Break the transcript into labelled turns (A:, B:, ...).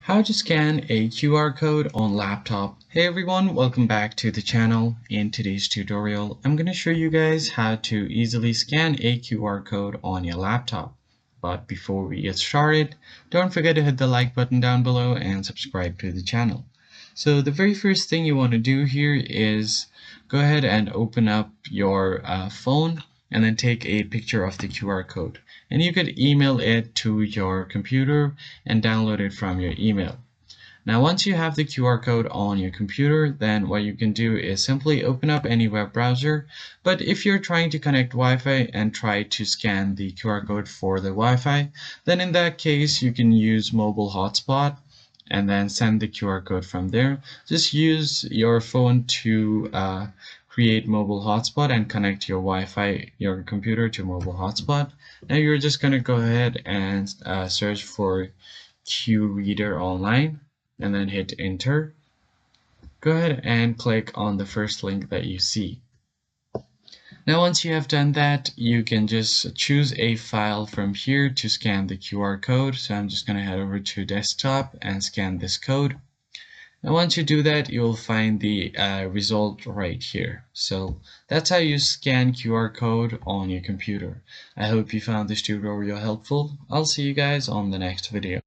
A: How to scan a QR code on laptop. Hey everyone, welcome back to the channel. In today's tutorial, I'm going to show you guys how to easily scan a QR code on your laptop. But before we get started, don't forget to hit the like button down below and subscribe to the channel. So the very first thing you want to do here is go ahead and open up your phone and then take a picture of the QR code. And you could email it to your computer and download it from your email. Now once you have the QR code on your computer, then what you can do is simply open up any web browser. But if you're trying to connect Wi-Fi and try to scan the QR code for the Wi-Fi, then in that case you can use mobile hotspot and then send the QR code from there. Just use your phone to create mobile hotspot and connect your Wi-Fi, your computer to mobile hotspot. Now you're just going to go ahead and search for Q Reader online and then hit enter. Go ahead and click on the first link that you see. Now once you have done that, you can just choose a file from here to scan the QR code. So I'm just going to head over to desktop and scan this code. And once you do that, you'll find the result right here. So that's how you scan QR code on your computer. I hope you found this tutorial helpful. I'll see you guys on the next video.